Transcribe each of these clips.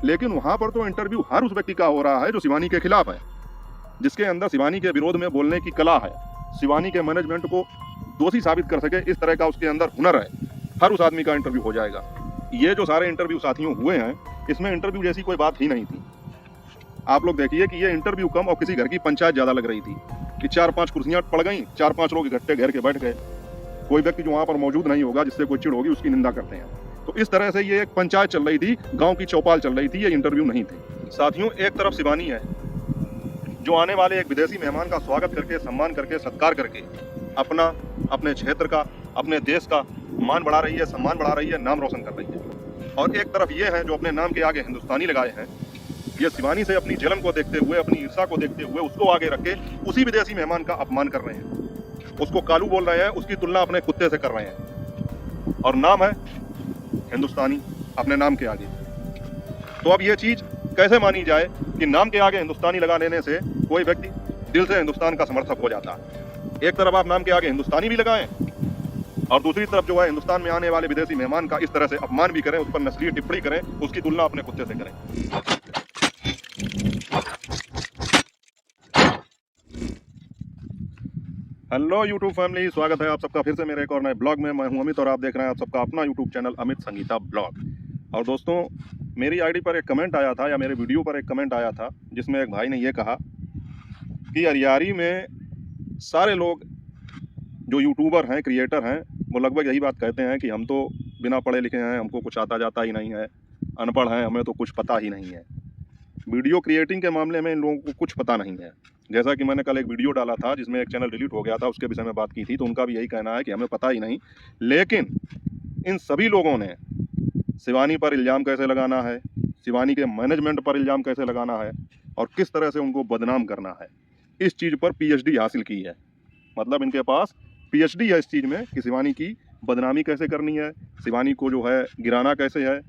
लेकिन वहां पर तो इंटरव्यू हर उस व्यक्ति का हो रहा है जो शिवानी के खिलाफ है, जिसके अंदर शिवानी के विरोध में बोलने की कला है, शिवानी के मैनेजमेंट को दोषी साबित कर सके इस तरह का उसके अंदर हुनर है, हर उस आदमी का इंटरव्यू हो जाएगा। ये जो सारे इंटरव्यू साथियों हुए हैं, इसमें इंटरव्यू जैसी कोई बात ही नहीं थी। आप लोग देखिए कि ये इंटरव्यू कम और किसी घर की पंचायत ज्यादा लग रही थी कि 4-5 कुर्सियां पड़ गई, 4-5 लोग इकट्ठे घेर के बैठ गए, कोई व्यक्ति जो वहां पर मौजूद नहीं होगा जिससे कोई चिढ़ होगी उसकी निंदा करते हैं। तो इस तरह से ये एक पंचायत चल रही थी, गांव की चौपाल चल रही थी, ये इंटरव्यू नहीं थे। साथियों, एक तरफ शिवानी है जो आने वाले एक विदेशी मेहमान का स्वागत करके, सम्मान करके, सत्कार करके अपना, अपने क्षेत्र का, अपने देश का मान बढ़ा रही है, सम्मान बढ़ा रही है, नाम रोशन कर रही है। और एक तरफ ये है जो अपने नाम के आगे हिंदुस्तानी लगाए हैं, ये शिवानी से अपनी जलन को देखते हुए, अपनी ईर्षा को देखते हुए उसको आगे रख के उसी विदेशी मेहमान का अपमान कर रहे हैं, उसको कालू बोल रहे हैं, उसकी तुलना अपने कुत्ते से कर रहे हैं, और नाम है हिंदुस्तानी अपने नाम के आगे। तो अब ये चीज कैसे मानी जाए कि नाम के आगे हिंदुस्तानी लगा लेने से कोई व्यक्ति दिल से हिंदुस्तान का समर्थक हो जाता है। एक तरफ आप नाम के आगे हिंदुस्तानी भी लगाएं और दूसरी तरफ जो है हिंदुस्तान में आने वाले विदेशी मेहमान का इस तरह से अपमान भी करें, उस पर नस्लीय टिप्पणी करें, उसकी तुलना अपने कुत्ते से करें। हेलो यूट्यूब फैमिली, स्वागत है आप सबका फिर से मेरे एक और नए ब्लॉग में। मैं हूं अमित और आप देख रहे हैं आप सबका अपना YouTube channel Amit Sangeeta blog. और दोस्तों, मेरी आईडी पर एक कमेंट आया था, या मेरे वीडियो पर एक कमेंट आया था, जिसमें एक भाई ने ये कहा कि अरियारी में सारे लोग जो यूट्यूबर हैं, क्रिएटर हैं, वो लगभग यही बात कहते हैं कि हम तो बिना पढ़े लिखे हैं, हमको कुछ आता जाता ही नहीं है, अनपढ़ हैं, हमें तो कुछ पता ही नहीं है। वीडियो क्रिएटिंग के मामले में इन लोगों को कुछ पता नहीं है। जैसा कि मैंने कल एक वीडियो डाला था जिसमें एक चैनल डिलीट हो गया था, उसके विषय में बात की थी, तो उनका भी यही कहना है कि हमें पता ही नहीं। लेकिन इन सभी लोगों ने शिवानी पर इल्ज़ाम कैसे लगाना है, शिवानी के मैनेजमेंट पर इल्ज़ाम कैसे लगाना है और किस तरह से उनको बदनाम करना है, इस चीज़ पर पीएचडी हासिल की है। मतलब इनके पास पीएचडी है इस चीज़ में कि शिवानी की बदनामी कैसे करनी है, शिवानी को जो है गिराना कैसे है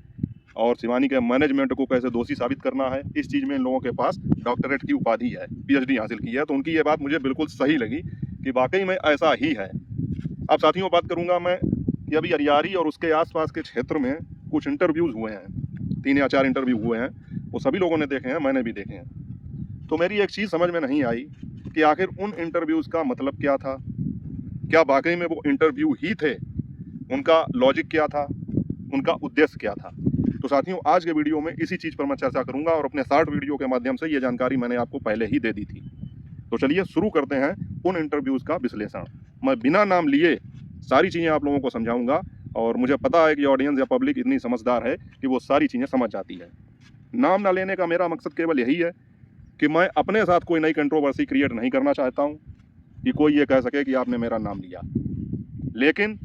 और शिवानी के मैनेजमेंट को कैसे दोषी साबित करना है। इस चीज़ में इन लोगों के पास डॉक्टरेट की उपाधि है, पीएचडी हासिल की है। तो उनकी ये बात मुझे बिल्कुल सही लगी कि वाकई में ऐसा ही है। अब साथियों, बात करूंगा मैं कि अभी अरियारी और उसके आसपास के क्षेत्र में कुछ इंटरव्यूज़ हुए हैं, 3 या 4 इंटरव्यू हुए हैं, वो सभी लोगों ने देखे हैं, मैंने भी देखे हैं। तो मेरी एक चीज़ समझ में नहीं आई कि आखिर उन इंटरव्यूज़ का मतलब क्या था, क्या वाकई में वो इंटरव्यू ही थे, उनका लॉजिक क्या था, उनका उद्देश्य क्या था। तो साथियों, आज के वीडियो में इसी चीज़ पर मैं चर्चा करूंगा और अपने शॉर्ट वीडियो के माध्यम से ये जानकारी मैंने आपको पहले ही दे दी थी। तो चलिए शुरू करते हैं उन इंटरव्यूज़ का विश्लेषण। मैं बिना नाम लिए सारी चीज़ें आप लोगों को समझाऊंगा और मुझे पता है कि ऑडियंस या पब्लिक इतनी समझदार है कि वो सारी चीज़ें समझ जाती है। नाम ना लेने का मेरा मकसद केवल यही है कि मैं अपने साथ कोई नई कंट्रोवर्सी क्रिएट नहीं करना चाहता हूँ कि कोई ये कह सके कि आपने मेरा नाम लिया। लेकिन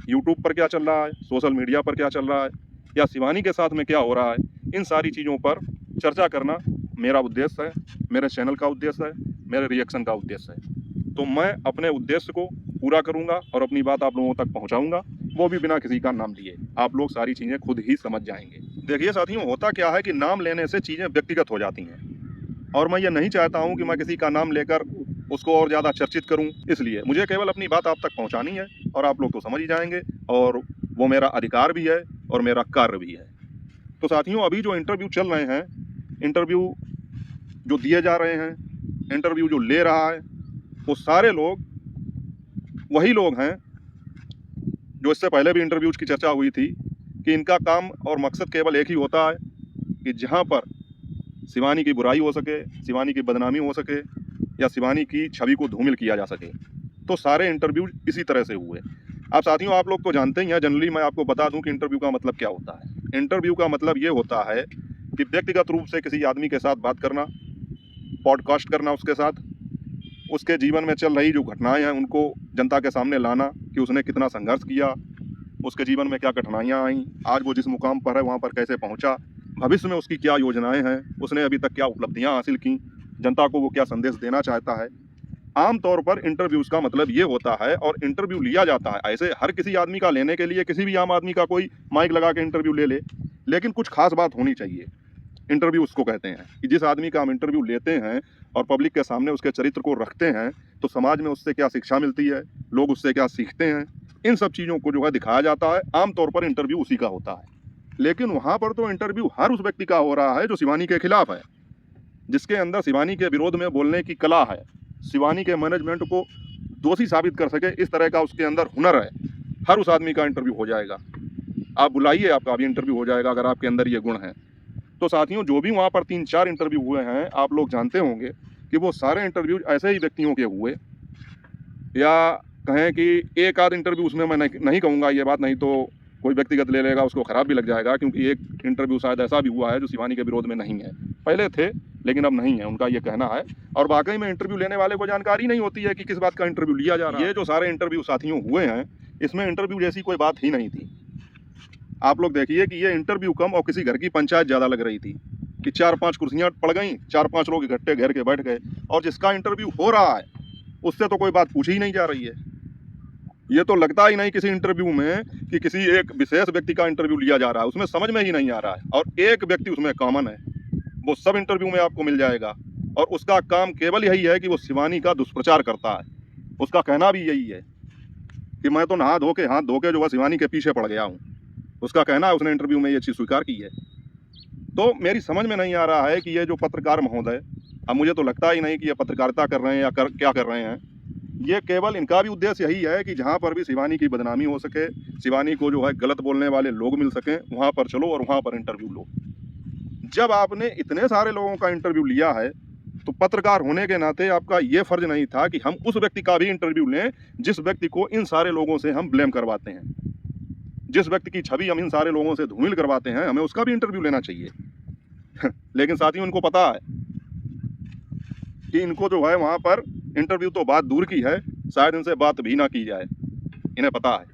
यूट्यूब पर क्या चल रहा है, सोशल मीडिया पर क्या चल रहा है, या शिवानी के साथ में क्या हो रहा है, इन सारी चीज़ों पर चर्चा करना मेरा उद्देश्य है, मेरे चैनल का उद्देश्य है, मेरे रिएक्शन का उद्देश्य है। तो मैं अपने उद्देश्य को पूरा करूंगा और अपनी बात आप लोगों तक पहुंचाऊंगा, वो भी बिना किसी का नाम लिए। आप लोग सारी चीज़ें खुद ही समझ जाएंगे। देखिए साथियों, होता क्या है कि नाम लेने से चीज़ें व्यक्तिगत हो जाती हैं और मैं ये नहीं चाहता हूँ कि मैं किसी का नाम लेकर उसको और ज़्यादा चर्चित करूँ। इसलिए मुझे केवल अपनी बात आप तक पहुँचानी है और आप लोग तो समझ ही जाएंगे, और वो मेरा अधिकार भी है और मेरा कार्य भी है। तो साथियों, अभी जो इंटरव्यू चल रहे हैं, इंटरव्यू जो दिए जा रहे हैं, इंटरव्यू जो ले रहा है, वो सारे लोग वही लोग हैं जो इससे पहले भी इंटरव्यूज की चर्चा हुई थी कि इनका काम और मकसद केवल एक ही होता है कि जहां पर शिवानी की बुराई हो सके, शिवानी की बदनामी हो सके या शिवानी की छवि को धूमिल किया जा सके। तो सारे इंटरव्यू इसी तरह से हुए। अब साथियों, आप लोग तो जानते ही हैं, जनरली मैं आपको बता दूं कि इंटरव्यू का मतलब क्या होता है। इंटरव्यू का मतलब ये होता है कि व्यक्तिगत रूप से किसी आदमी के साथ बात करना, पॉडकास्ट करना, उसके साथ उसके जीवन में चल रही जो घटनाएं हैं उनको जनता के सामने लाना कि उसने कितना संघर्ष किया, उसके जीवन में क्या कठिनाइयाँ आईं, आज वो जिस मुकाम पर है वहाँ पर कैसे पहुँचा, भविष्य में उसकी क्या योजनाएं हैं, उसने अभी तक क्या उपलब्धियाँ हासिल की, जनता को वो क्या संदेश देना चाहता है। आमतौर पर इंटरव्यूज़ का मतलब ये होता है और इंटरव्यू लिया जाता है। ऐसे हर किसी आदमी का लेने के लिए किसी भी आम आदमी का कोई माइक लगा के इंटरव्यू ले ले, लेकिन कुछ खास बात होनी चाहिए। इंटरव्यू उसको कहते हैं कि जिस आदमी का हम इंटरव्यू लेते हैं और पब्लिक के सामने उसके चरित्र को रखते हैं, तो समाज में उससे क्या शिक्षा मिलती है, लोग उससे क्या सीखते हैं, इन सब चीज़ों को जो है दिखाया जाता है। आमतौर पर इंटरव्यू उसी का होता है। लेकिन वहाँ पर तो इंटरव्यू हर उस व्यक्ति का हो रहा है जो शिवानी के खिलाफ है, जिसके अंदर शिवानी के विरोध में बोलने की कला है, शिवानी के मैनेजमेंट को दोषी साबित कर सके इस तरह का उसके अंदर हुनर है। हर उस आदमी का इंटरव्यू हो जाएगा। आप बुलाइए, आपका भी इंटरव्यू हो जाएगा अगर आपके अंदर ये गुण है। तो साथियों, जो भी वहाँ पर 3-4 इंटरव्यू हुए हैं, आप लोग जानते होंगे कि वो सारे इंटरव्यू ऐसे ही व्यक्तियों के हुए, या कहें कि एक आध इंटरव्यू उसमें मैं नहीं कहूँगा ये बात, नहीं तो कोई व्यक्तिगत ले लेगा, उसको ख़राब भी लग जाएगा, क्योंकि एक इंटरव्यू शायद ऐसा भी हुआ है जो शिवानी के विरोध में नहीं है। पहले थे लेकिन अब नहीं है, उनका ये कहना है। और वाकई में इंटरव्यू लेने वाले को जानकारी नहीं होती है कि किस बात का इंटरव्यू लिया जा रहा है। ये जो सारे इंटरव्यू साथियों हुए हैं, इसमें इंटरव्यू जैसी कोई बात ही नहीं थी। आप लोग देखिए कि ये इंटरव्यू कम और किसी घर की पंचायत ज़्यादा लग रही थी कि 4-5 कुर्सियाँ पड़ गई, 4-5 लोग इकट्ठे घेर के बैठ गए, और जिसका इंटरव्यू हो रहा है उससे तो कोई बात पूछी ही नहीं जा रही है। ये तो लगता ही नहीं किसी इंटरव्यू में कि किसी एक विशेष व्यक्ति का इंटरव्यू लिया जा रहा है, उसमें समझ में ही नहीं आ रहा है। और एक व्यक्ति उसमें कॉमन है, वो सब इंटरव्यू में आपको मिल जाएगा, और उसका काम केवल यही है कि वो शिवानी का दुष्प्रचार करता है। उसका कहना भी यही है कि मैं तो हाथ धो के जो है शिवानी के पीछे पड़ गया हूँ। उसका कहना है, उसने इंटरव्यू में ये चीज़ स्वीकार की है। तो मेरी समझ में नहीं आ रहा है कि ये जो पत्रकार महोदय, अब मुझे तो लगता ही नहीं कि ये पत्रकारिता कर रहे हैं या क्या कर रहे हैं। ये केवल इनका भी उद्देश्य यही है कि जहाँ पर भी शिवानी की बदनामी हो सके, शिवानी को जो है गलत बोलने वाले लोग मिल सकें, वहाँ पर चलो और वहाँ पर इंटरव्यू लो। जब आपने इतने सारे लोगों का इंटरव्यू लिया है, तो पत्रकार होने के नाते आपका ये फर्ज नहीं था कि हम उस व्यक्ति का भी इंटरव्यू लें जिस व्यक्ति को इन सारे लोगों से हम ब्लेम करवाते हैं, जिस व्यक्ति की छवि हम इन सारे लोगों से धूमिल करवाते हैं, हमें उसका भी इंटरव्यू लेना चाहिए। लेकिन साथियों, इनको पता है कि इनको जो है वहाँ पर इंटरव्यू तो बात दूर की है, शायद इनसे बात भी ना की जाए, इन्हें पता है।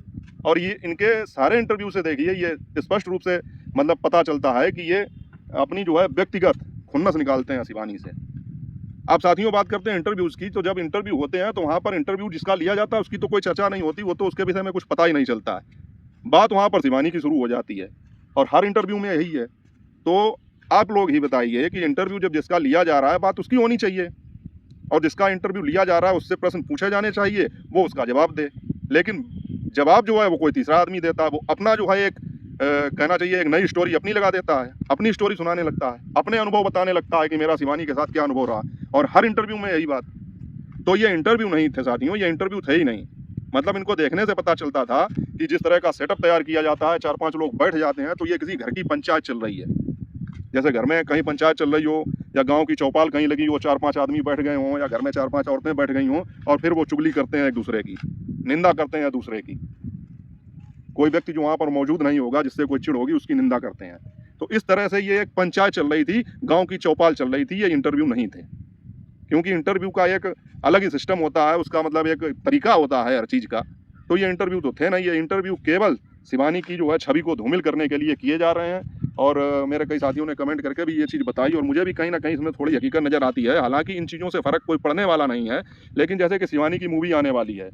और ये इनके सारे इंटरव्यू से देखिए, ये स्पष्ट रूप से मतलब पता चलता है कि ये अपनी जो है व्यक्तिगत खुन्नस निकालते हैं शिवानी से। आप साथियों बात करते हैं इंटरव्यूज़ की, तो जब इंटरव्यू होते हैं तो वहाँ पर इंटरव्यू जिसका लिया जाता है उसकी तो कोई चर्चा नहीं होती, वो तो उसके विषय में कुछ पता ही नहीं चलता है। बात वहाँ पर शिवानी की शुरू हो जाती है, और हर इंटरव्यू में यही है। तो आप लोग ही बताइए कि इंटरव्यू जब जिसका लिया जा रहा है, बात उसकी होनी चाहिए, और जिसका इंटरव्यू लिया जा रहा है उससे प्रश्न पूछे जाने चाहिए, वो उसका जवाब दे। लेकिन जवाब जो है वो कोई तीसरा आदमी देता है, वो अपना जो है एक कहना चाहिए एक नई स्टोरी अपनी लगा देता है, अपनी स्टोरी सुनाने लगता है, अपने अनुभव बताने लगता है कि मेरा शिवानी के साथ क्या अनुभव रहा, और हर इंटरव्यू में यही बात। तो ये इंटरव्यू नहीं थे साथियों, ये इंटरव्यू थे ही नहीं। मतलब इनको देखने से पता चलता था कि जिस तरह का सेटअप तैयार किया जाता है, 4-5 लोग बैठ जाते हैं, तो ये किसी घर की पंचायत चल रही है। जैसे घर में कहीं पंचायत चल रही हो, या गांव की चौपाल कहीं लगी हो, 4-5 आदमी बैठ गए हों, या घर में 4-5 औरतें बैठ गई हों, और फिर वो चुगली करते हैं एक दूसरे की, निंदा करते हैं दूसरे की। कोई व्यक्ति जो वहाँ पर मौजूद नहीं होगा जिससे कोई चिढ़ होगी, उसकी निंदा करते हैं। तो इस तरह से ये एक पंचायत चल रही थी, गाँव की चौपाल चल रही थी, ये इंटरव्यू नहीं थे। क्योंकि इंटरव्यू का एक अलग ही सिस्टम होता है, उसका मतलब एक तरीका होता है हर चीज़ का। तो ये इंटरव्यू तो थे नहीं, ये इंटरव्यू केवल शिवानी की जो है छवि को धूमिल करने के लिए किए जा रहे हैं। और मेरे कई साथियों ने कमेंट करके भी ये चीज़ बताई, और मुझे भी कहीं ना कहीं इसमें थोड़ी हकीकत नज़र आती है। हालांकि इन चीज़ों से फ़र्क कोई पड़ने वाला नहीं है, लेकिन जैसे कि शिवानी की मूवी आने वाली है,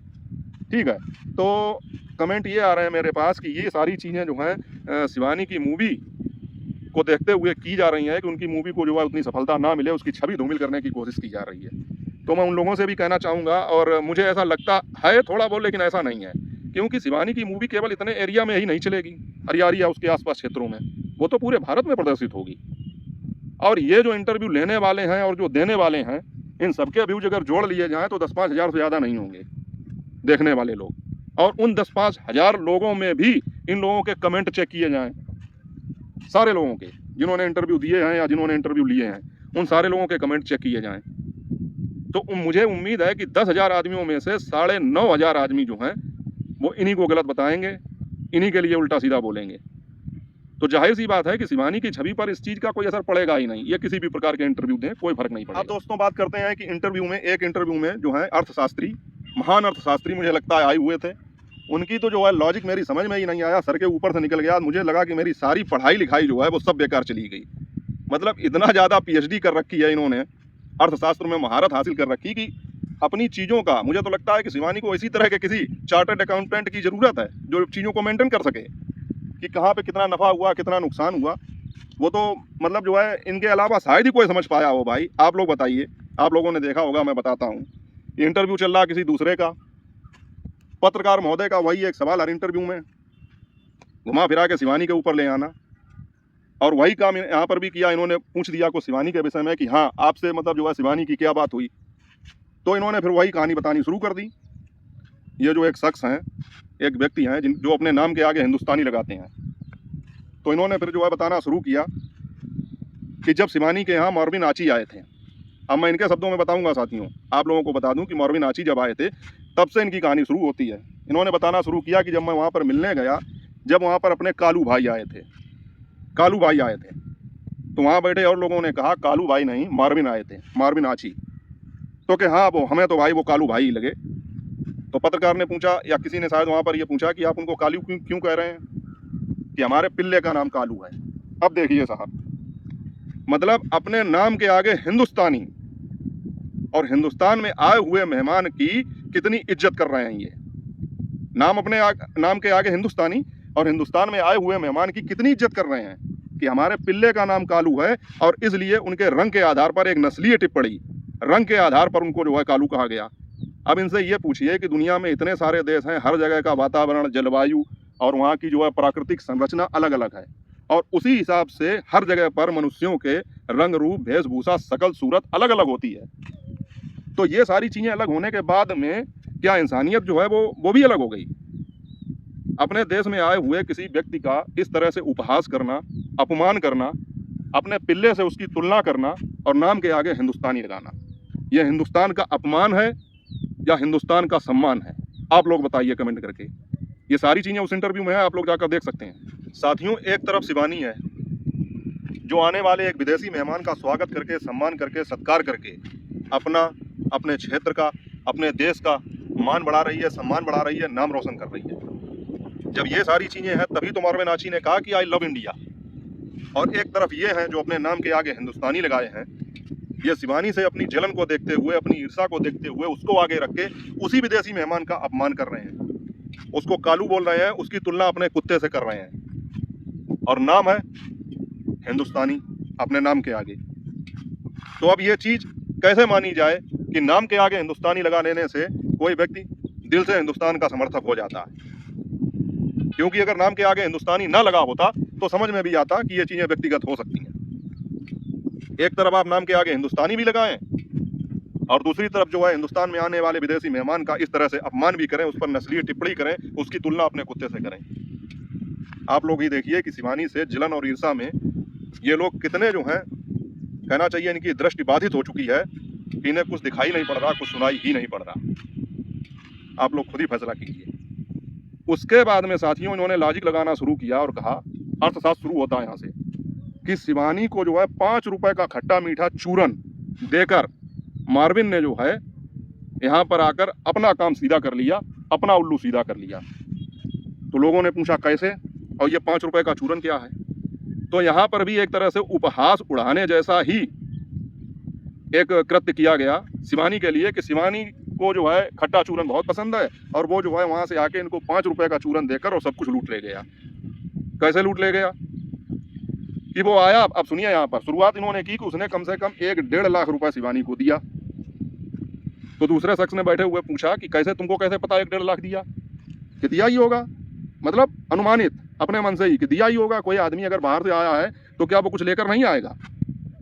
ठीक है, तो कमेंट ये आ रहे हैं मेरे पास कि ये सारी चीज़ें जो हैं शिवानी की मूवी को देखते हुए की जा रही हैं कि उनकी मूवी को जो है उतनी सफलता ना मिले, उसकी छवि धूमिल करने की कोशिश की जा रही है। तो मैं उन लोगों से भी कहना चाहूँगा, और मुझे ऐसा लगता है थोड़ा बहुत, लेकिन ऐसा नहीं है, क्योंकि शिवानी की मूवी केवल इतने एरिया में ही नहीं चलेगी, हरियारी या उसके आसपास क्षेत्रों में, वो तो पूरे भारत में प्रदर्शित होगी। और ये जो इंटरव्यू लेने वाले हैं और जो देने वाले हैं, इन सबके व्यूज अगर जोड़ लिए जाएँ तो 10-5 हज़ार से ज़्यादा नहीं होंगे देखने वाले लोग। और उन 10-5 हज़ार लोगों में भी इन लोगों के कमेंट चेक किए जाएँ, सारे लोगों के, जिन्होंने इंटरव्यू दिए हैं या जिन्होंने इंटरव्यू लिए हैं, उन सारे लोगों के कमेंट चेक किए जाएँ। तो मुझे उम्मीद है कि 10,000 आदमियों में से 9,500 आदमी जो हैं वो इन्हीं को गलत बताएंगे, इन्हीं के लिए उल्टा सीधा बोलेंगे। तो जाहिर सी बात है कि शिवानी की छवि पर इस चीज़ का कोई असर पड़ेगा ही नहीं। ये किसी भी प्रकार के इंटरव्यू दें, कोई फर्क नहीं पड़ेगा। अब दोस्तों बात करते हैं कि एक इंटरव्यू में जो है अर्थशास्त्री, महान अर्थशास्त्री मुझे लगता है आए हुए थे। उनकी तो जो है लॉजिक मेरी समझ में ही नहीं आया, सर के ऊपर से निकल गया। मुझे लगा कि मेरी सारी पढ़ाई लिखाई जो है वो सब बेकार चली गई। मतलब इतना ज़्यादा PhD कर रखी है इन्होंने, अर्थशास्त्र में महारत हासिल कर रखी कि अपनी चीज़ों का, मुझे तो लगता है कि शिवानी को इसी तरह के किसी चार्टर्ड अकाउंटेंट की ज़रूरत है जो चीज़ों को मेंटेन कर सके कि कहाँ पे कितना नफ़ा हुआ, कितना नुकसान हुआ। वो तो मतलब जो है इनके अलावा शायद ही कोई समझ पाया हो। भाई आप लोग बताइए, आप लोगों ने देखा होगा, मैं बताता हूँ। इंटरव्यू चल रहा किसी दूसरे का, पत्रकार महोदय का वही एक सवाल हर इंटरव्यू में घुमा फिरा के शिवानी के ऊपर ले आना, और वही काम यहाँ पर भी किया। इन्होंने पूछ दिया को शिवानी के विषय में कि हाँ आपसे मतलब जो है शिवानी की क्या बात हुई, तो इन्होंने फिर वही कहानी बतानी शुरू कर दी। ये जो एक शख्स हैं, एक व्यक्ति हैं जो अपने नाम के आगे हिंदुस्तानी लगाते हैं, तो इन्होंने फिर जो है बताना शुरू किया कि जब शिवानी के यहाँ मौरवी नाची आए थे। अब मैं इनके शब्दों में बताऊंगा साथियों, आप लोगों को बता दूं कि मौरवी नाची जब आए थे तब से इनकी कहानी शुरू होती है। इन्होंने बताना शुरू किया कि जब मैं वहाँ पर मिलने गया, जब वहाँ पर अपने कालू भाई आए थे, कालू भाई आए थे, तो वहाँ बैठे और लोगों ने कहा कालू भाई नहीं मारविन आए थे, मारविन नाची। तो कि हाँ वो हमें तो भाई वो कालू भाई ही लगे। तो पत्रकार ने पूछा या किसी ने शायद वहाँ पर ये पूछा कि आप उनको कालू क्यों कह रहे हैं, कि हमारे पिल्ले का नाम कालू है। अब देखिए साहब, मतलब अपने नाम के आगे हिंदुस्तानी और हिंदुस्तान में आए हुए मेहमान की कितनी इज्जत कर रहे हैं। ये नाम अपने नाम के आगे हिंदुस्तानी और हिंदुस्तान में आए हुए मेहमान की कितनी इज्जत कर रहे हैं कि हमारे पिल्ले का नाम कालू है, और इसलिए उनके रंग के आधार पर एक नस्लीय टिप्पणी, रंग के आधार पर उनको जो है कालू कहा गया। अब इनसे ये पूछिए कि दुनिया में इतने सारे देश हैं, हर जगह का वातावरण, जलवायु और वहाँ की जो है प्राकृतिक संरचना अलग अलग है, और उसी हिसाब से हर जगह पर मनुष्यों के रंग, रूप, वेशभूषा, शकल, सूरत अलग अलग होती है। तो ये सारी चीज़ें अलग होने के बाद में क्या इंसानियत जो है वो भी अलग हो गई। अपने देश में आए हुए किसी व्यक्ति का इस तरह से उपहास करना, अपमान करना, अपने पिल्ले से उसकी तुलना करना और नाम के आगे हिंदुस्तानी लगाना, यह हिंदुस्तान का अपमान है या हिंदुस्तान का सम्मान है? आप लोग बताइए कमेंट करके। ये सारी चीज़ें उस इंटरव्यू में है, आप लोग जाकर देख सकते हैं। साथियों, एक तरफ शिवानी है जो आने वाले एक विदेशी मेहमान का स्वागत करके, सम्मान करके, सत्कार करके अपना, अपने क्षेत्र का, अपने देश का मान बढ़ा रही है, सम्मान बढ़ा रही है, नाम रोशन कर रही है। जब ये सारी चीज़ें हैं तभी तो मौरवी नाची ने कहा कि आई लव इंडिया। और एक तरफ ये हैं जो अपने नाम के आगे हिंदुस्तानी लगाए हैं, ये शिवानी से अपनी जलन को देखते हुए, अपनी ईर्षा को देखते हुए उसको आगे रख के उसी विदेशी मेहमान का अपमान कर रहे हैं, उसको कालू बोल रहे हैं, उसकी तुलना अपने कुत्ते से कर रहे हैं, और नाम है हिंदुस्तानी अपने नाम के आगे। तो अब ये चीज़ कैसे मानी जाए कि नाम के आगे हिंदुस्तानी लगा लेने से कोई व्यक्ति दिल से हिंदुस्तान का समर्थक हो जाता है? क्योंकि अगर नाम के आगे हिंदुस्तानी ना लगा होता तो समझ में भी आता कि ये चीज़ें व्यक्तिगत हो सकती हैं। एक तरफ आप नाम के आगे हिंदुस्तानी भी लगाएं और दूसरी तरफ जो है हिंदुस्तान में आने वाले विदेशी मेहमान का इस तरह से अपमान भी करें, उस पर नस्लीय टिप्पणी करें, उसकी तुलना अपने कुत्ते से करें। आप लोग ही देखिए कि शिवानी से जलन और ईर्षा में ये लोग कितने जो हैं, कहना चाहिए इनकी दृष्टि बाधित हो चुकी है कि इन्हें कुछ दिखाई नहीं पड़ रहा, कुछ सुनाई ही नहीं पड़ रहा। आप लोग खुद ही फैसला कीजिए। उसके बाद में साथियों इन्होंने लॉजिक लगाना शुरू किया और कहा, अर्थशास्त्र शुरू होता है यहाँ से, कि शिवानी को जो है 5 रुपए का खट्टा मीठा चूरन देकर मारविन ने जो है यहाँ पर आकर अपना काम सीधा कर लिया, अपना उल्लू सीधा कर लिया। तो लोगों ने पूछा कैसे, और ये 5 रुपए का चूरन क्या है? तो यहाँ पर भी एक तरह से उपहास उड़ाने जैसा ही एक कृत्य किया गया शिवानी के लिए, कि शिवानी को जो है खट्टा चूरन बहुत पसंद है और वो जो है वहाँ से आके इनको 5 रुपए का चूरन देकर और सब कुछ लूट ले गया। कैसे लूट ले गया कि वो आया, अब सुनिए, यहाँ पर शुरुआत इन्होंने की कि उसने कम से कम 1-1.5 लाख रुपए शिवानी को दिया। तो दूसरे शख्स ने बैठे हुए पूछा कि कैसे, तुमको कैसे पता 1-1.5 लाख दिया? कि दिया ही होगा, मतलब अनुमानित अपने मन से ही कि दिया ही होगा। कोई आदमी अगर बाहर से आया है तो क्या वो कुछ लेकर नहीं आएगा?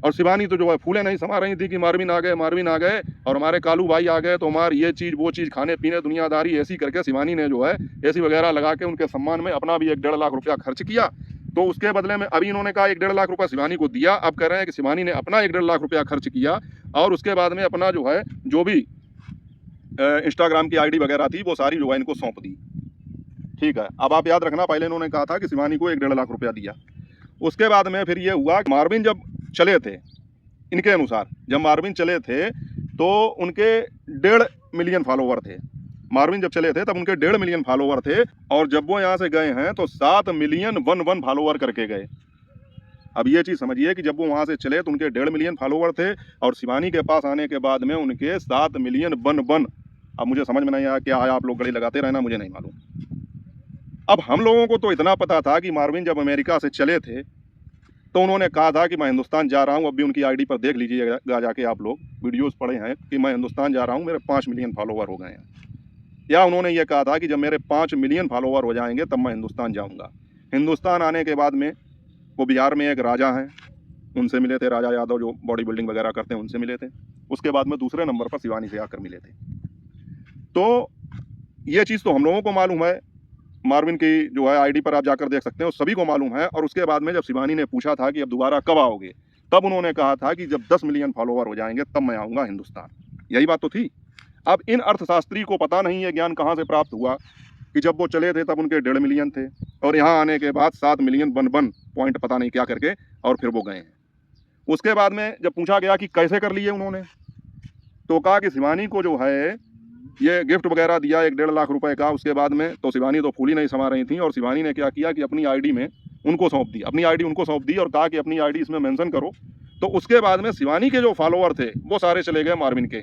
और शिवानी तो जो है फूले नहीं समा रही थी कि मारविन आ गए, मारविन आ गए और हमारे कालू भाई आ गए, तो हमारी ये चीज़ वो चीज़, खाने पीने, दुनियादारी ऐसी करके शिवानी ने जो है एसी वगैरह लगा के उनके सम्मान में अपना भी 1-1.5 लाख रुपया खर्च किया। तो उसके बदले में अभी इन्होंने कहा 1-1.5 लाख रुपया शिवानी को दिया। अब कह रहे हैं कि शिवानी ने अपना 1-1.5 लाख रुपया खर्च किया और उसके बाद में अपना जो है जो भी इंस्टाग्राम की आईडी वगैरह थी वो सारी जो है इनको सौंप दी। ठीक है, अब आप याद रखना, पहले इन्होंने कहा था कि शिवानी को 1-1.5 लाख रुपया दिया। उसके बाद में फिर ये हुआ कि मारविन जब चले थे, इनके अनुसार जब मारविन चले थे तो उनके 1.5 मिलियन फॉलोवर थे। मारविन जब चले थे तब उनके 1.5 मिलियन फॉलोवर थे, और जब वो यहाँ से गए हैं तो 7 मिलियन 1 फॉलोवर करके गए। अब ये चीज़ समझिए कि जब वो वहाँ से चले तो उनके 1.5 मिलियन फॉलोवर थे, और शिवानी के पास आने के बाद में उनके 7 मिलियन 1। अब मुझे समझ में नहीं आया क्या आया, आप लोग गली लगाते रहना, मुझे नहीं मालूम। अब हम लोगों को तो इतना पता था कि मारविन जब अमेरिका से चले थे तो उन्होंने कहा था कि मैं हिंदुस्तान जा रहा हूं। अब भी उनकी आईडी पर देख लीजिएगा जाके, आप लोग वीडियोस पढ़े हैं कि मैं हिंदुस्तान जा रहा हूं, मेरे 5 मिलियन फॉलोवर हो गए हैं। या उन्होंने ये कहा था कि जब मेरे 5 मिलियन फॉलोवर हो जाएंगे तब मैं हिंदुस्तान जाऊंगा। हिंदुस्तान आने के बाद में वो बिहार में एक राजा हैं, उनसे मिले थे, राजा यादव जो बॉडी बिल्डिंग वगैरह करते हैं उनसे मिले थे। उसके बाद में दूसरे नंबर पर शिवानी से आकर मिले थे। तो ये चीज़ तो हम लोगों को मालूम है, मार्विन की जो है आईडी पर आप जाकर देख सकते हैं, वो सभी को मालूम है। और उसके बाद में जब शिवानी ने पूछा था कि अब दोबारा कब आओगे, तब उन्होंने कहा था कि जब 10 मिलियन फॉलोवर हो जाएंगे तब मैं आऊँगा हिंदुस्तान। यही बात तो थी। अब इन अर्थशास्त्री को पता नहीं है ज्ञान कहाँ से प्राप्त हुआ कि जब वो चले थे तब उनके 1.5 मिलियन थे और यहाँ आने के बाद 7 मिलियन बन पॉइंट पता नहीं क्या करके और फिर वो गए हैं। उसके बाद में जब पूछा गया कि कैसे कर लिए उन्होंने, तो कहा कि शिवानी को जो है ये गिफ्ट वगैरह दिया 1-1.5 लाख रुपए का। उसके बाद में तो शिवानी तो फूल ही नहीं समा रही थी और शिवानी ने क्या किया कि अपनी आईडी में उनको सौंप दी, अपनी आईडी उनको सौंप दी और कहा कि अपनी आईडी इसमें मेंशन करो। तो उसके बाद में शिवानी के जो फॉलोअर थे वो सारे चले गए मार्विन के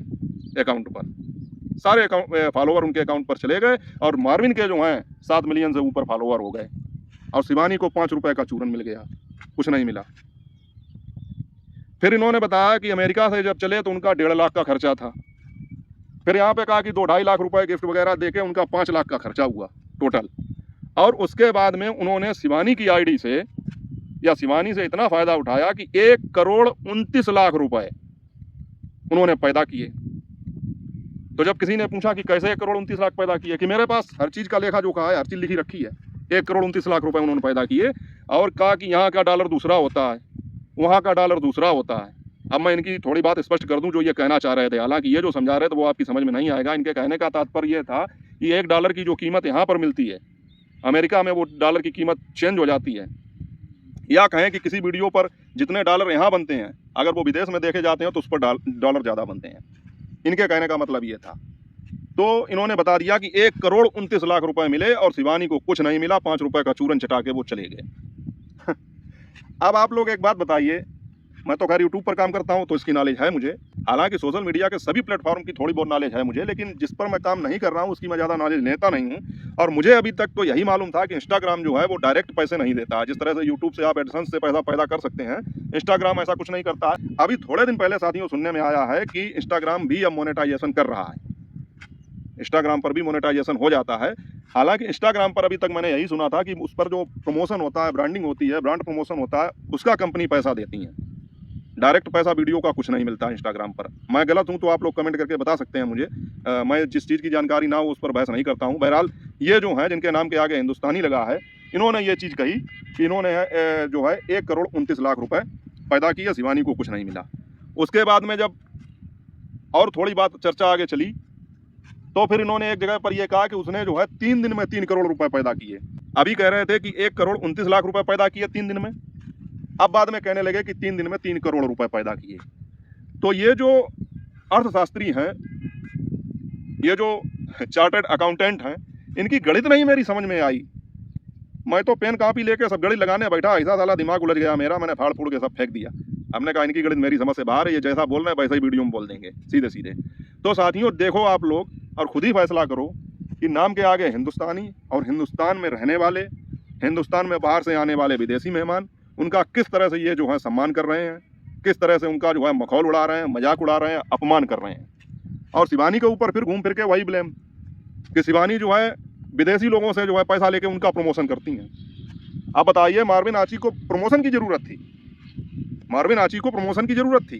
अकाउंट पर, सारे फॉलोअर उनके अकाउंट पर चले गए और मार्विन के जो हैं 7 मिलियन से ऊपर फॉलोअर हो गए और शिवानी को 5 रुपए का चूरन मिल गया, कुछ नहीं मिला। फिर इन्होंने बताया कि अमेरिका से जब चले तो उनका 1.5 लाख का खर्चा था। फिर यहाँ पे कहा कि 2-2.5 लाख रुपए गिफ्ट वगैरह देके उनका 5 लाख का खर्चा हुआ टोटल। और उसके बाद में उन्होंने शिवानी की आईडी से या शिवानी से इतना फ़ायदा उठाया कि 1,29 लाख रुपए उन्होंने पैदा किए। तो जब किसी ने पूछा कि कैसे 1,29 लाख पैदा किए, कि मेरे पास हर चीज़ का लेखा जोखा है, हर चीज़ लिखी रखी है। 1,29 लाख रुपए उन्होंने पैदा किए और कहा कि यहाँ का डॉलर दूसरा होता है, वहाँ का डॉलर दूसरा होता है। अब मैं इनकी थोड़ी बात स्पष्ट कर दूं जो ये कहना चाह रहे थे। हालांकि ये जो समझा रहे थे वो आपकी समझ में नहीं आएगा। इनके कहने का तात्पर्य ये था कि $1 की जो कीमत यहाँ पर मिलती है, अमेरिका में वो डॉलर की कीमत चेंज हो जाती है। या कहें कि किसी वीडियो पर जितने डॉलर यहाँ बनते हैं अगर वो विदेश में देखे जाते हैं तो उस पर डॉलर ज़्यादा बनते हैं। इनके कहने का मतलब ये था। तो इन्होंने बता दिया कि 1,29 लाख रुपए मिले और शिवानी को कुछ नहीं मिला, 5 रुपए का चूरन चटा के वो चले गए। अब आप लोग एक बात बताइए, मैं तो खैर यूट्यूब पर काम करता हूं तो इसकी नॉलेज है मुझे। हालांकि सोशल मीडिया के सभी प्लेटफॉर्म की थोड़ी बहुत नॉलेज है मुझे, लेकिन जिस पर मैं काम नहीं कर रहा हूं उसकी मैं ज़्यादा नॉलेज लेता नहीं हूं। और मुझे अभी तक तो यही मालूम था कि इंस्टाग्राम जो है वो डायरेक्ट पैसे नहीं देता। जिस तरह से यूट्यूब से आप एडसेंस से पैसा पैदा कर सकते हैं, इंस्टाग्राम ऐसा कुछ नहीं करता है। अभी थोड़े दिन पहले साथियों सुनने में आया है कि इंस्टाग्राम भी अब मोनेटाइजेशन कर रहा है, इंस्टाग्राम पर भी मोनेटाइजेशन हो जाता है। हालांकि इंस्टाग्राम पर अभी तक मैंने यही सुना था कि उस पर जो प्रमोशन होता है, ब्रांडिंग होती है, ब्रांड प्रमोशन होता है, उसका कंपनी पैसा देती है। डायरेक्ट पैसा वीडियो का कुछ नहीं मिलता इंस्टाग्राम पर। मैं गलत हूं तो आप लोग कमेंट करके बता सकते हैं मुझे। मैं जिस चीज़ की जानकारी ना हो उस पर बहस नहीं करता हूं। बहरहाल ये जो है जिनके नाम के आगे हिंदुस्तानी लगा है, इन्होंने ये चीज़ कही कि इन्होंने जो है 1,29 लाख रुपए पैदा किए, शिवानी को कुछ नहीं मिला। उसके बाद में जब और थोड़ी बात चर्चा आगे चली तो फिर इन्होंने एक जगह पर यह कहा कि उसने जो है 3 दिन में 3 करोड़ रुपए पैदा किए। अभी कह रहे थे कि 1,29 लाख रुपए पैदा किए 3 दिन में, अब बाद में कहने लगे कि 3 दिन में 3 करोड़ रुपए पैदा किए। तो ये जो अर्थशास्त्री हैं, ये जो चार्टर्ड अकाउंटेंट हैं, इनकी गणित नहीं मेरी समझ में आई। मैं तो पेन कापी लेके सब गणित लगाने बैठा, ऐसा साला दिमाग उलझ गया मेरा, मैंने फाड़ फूड़ के सब फेंक दिया। हमने कहा इनकी गणित मेरी समझ से बाहर है, ये जैसा बोल रहे हैं वैसे ही वीडियो में बोल देंगे सीधे सीधे। तो साथियों देखो आप लोग और खुद ही फैसला करो कि नाम के आगे हिंदुस्तानी और हिंदुस्तान में रहने वाले, हिंदुस्तान में बाहर से आने वाले विदेशी मेहमान, उनका किस तरह से ये जो है सम्मान कर रहे हैं, किस तरह से उनका जो है मखौल उड़ा रहे हैं, मजाक उड़ा रहे हैं, अपमान कर रहे हैं। और शिवानी के ऊपर फिर घूम फिर के वही ब्लेम कि शिवानी जो है विदेशी लोगों से जो है पैसा लेके उनका प्रमोशन करती हैं। अब बताइए, मार्विन आची को प्रमोशन की ज़रूरत थी, मार्विन आची को प्रमोशन की ज़रूरत थी,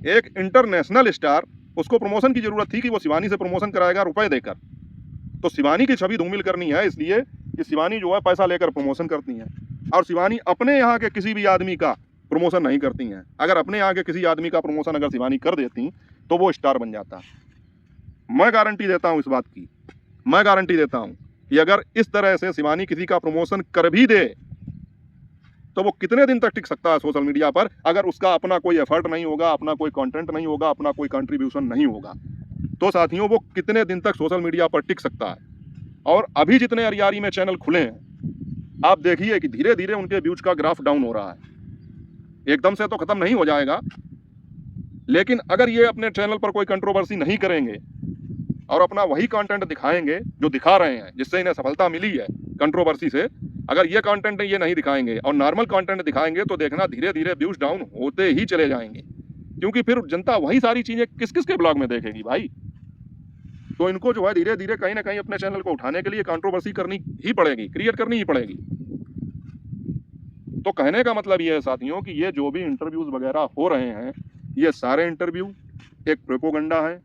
एक इंटरनेशनल स्टार, उसको प्रमोशन की ज़रूरत थी कि वो शिवानी से प्रमोशन कराएगा रुपए देकर। तो शिवानी की छवि धूमिल करनी है इसलिए कि शिवानी जो है पैसा लेकर प्रमोशन करती हैं और शिवानी अपने यहाँ के किसी भी आदमी का प्रमोशन नहीं करती हैं। अगर अपने यहाँ के किसी आदमी का प्रमोशन अगर शिवानी कर देती तो वो स्टार बन जाता। मैं गारंटी देता हूँ इस बात की, मैं गारंटी देता हूँ कि अगर इस तरह से शिवानी किसी का प्रमोशन कर भी दे तो वो कितने दिन तक टिक सकता है सोशल मीडिया पर, अगर उसका अपना कोई एफर्ट नहीं होगा, अपना कोई कंटेंट नहीं होगा, अपना कोई कंट्रीब्यूशन नहीं होगा। तो साथियों वो कितने दिन तक सोशल मीडिया पर टिक सकता है। और अभी जितने अरियारी में चैनल खुले हैं आप देखिए कि धीरे धीरे उनके व्यूज का ग्राफ डाउन हो रहा है। एकदम से तो खत्म नहीं हो जाएगा, लेकिन अगर ये अपने चैनल पर कोई कंट्रोवर्सी नहीं करेंगे और अपना वही कंटेंट दिखाएंगे जो दिखा रहे हैं, जिससे इन्हें सफलता मिली है कंट्रोवर्सी से, अगर ये कंटेंट ये नहीं दिखाएंगे और नॉर्मल कंटेंट दिखाएंगे तो देखना धीरे धीरे व्यूज डाउन होते ही चले जाएंगे। क्योंकि फिर जनता वही सारी चीजें किस किस के ब्लॉग में देखेगी भाई। तो इनको जो है धीरे धीरे कहीं ना कहीं अपने चैनल को उठाने के लिए कंट्रोवर्सी करनी ही पड़ेगी, क्रिएट करनी ही पड़ेगी। तो कहने का मतलब ये है साथियों कि ये जो भी इंटरव्यूज़ वगैरह हो रहे हैं, ये सारे इंटरव्यू एक प्रोपोगंडा है,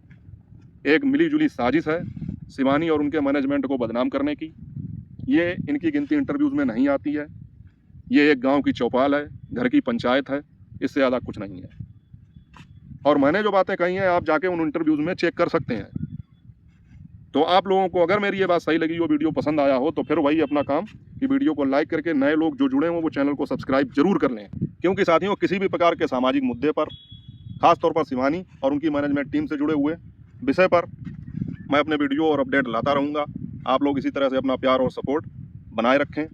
एक मिली-जुली साजिश है शिवानी और उनके मैनेजमेंट को बदनाम करने की। ये इनकी गिनती इंटरव्यूज़ में नहीं आती है। ये एक गाँव की चौपाल है, घर की पंचायत है, इससे ज़्यादा कुछ नहीं है। और मैंने जो बातें कही हैं आप जाके उन इंटरव्यूज़ में चेक कर सकते हैं। तो आप लोगों को अगर मेरी ये बात सही लगी, वो वीडियो पसंद आया हो, तो फिर वही अपना काम कि वीडियो को लाइक करके नए लोग जो जुड़े हों वो चैनल को सब्सक्राइब जरूर कर लें। क्योंकि साथियों किसी भी प्रकार के सामाजिक मुद्दे पर, खास तौर पर शिवानी और उनकी मैनेजमेंट टीम से जुड़े हुए विषय पर मैं अपने वीडियो और अपडेट लाता रहूँगा। आप लोग इसी तरह से अपना प्यार और सपोर्ट बनाए रखें।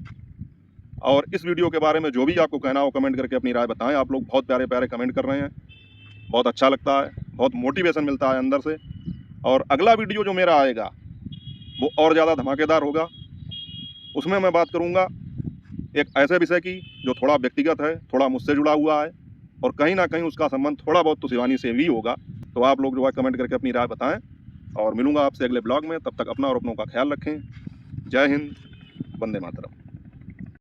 और इस वीडियो के बारे में जो भी आपको कहना हो कमेंट करके अपनी राय बताएं। आप लोग बहुत प्यारे प्यारे कमेंट कर रहे हैं, बहुत अच्छा लगता है, बहुत मोटिवेशन मिलता है अंदर से। और अगला वीडियो जो मेरा आएगा वो और ज़्यादा धमाकेदार होगा। उसमें मैं बात करूँगा एक ऐसे विषय की जो थोड़ा व्यक्तिगत है, थोड़ा मुझसे जुड़ा हुआ है और कहीं ना कहीं उसका संबंध थोड़ा बहुत तो शिवानी से भी होगा। तो आप लोग जो है कमेंट करके अपनी राय बताएं और मिलूंगा आपसे अगले ब्लॉग में। तब तक अपना और अपनों का ख्याल रखें। जय हिंद, वंदे मातरम।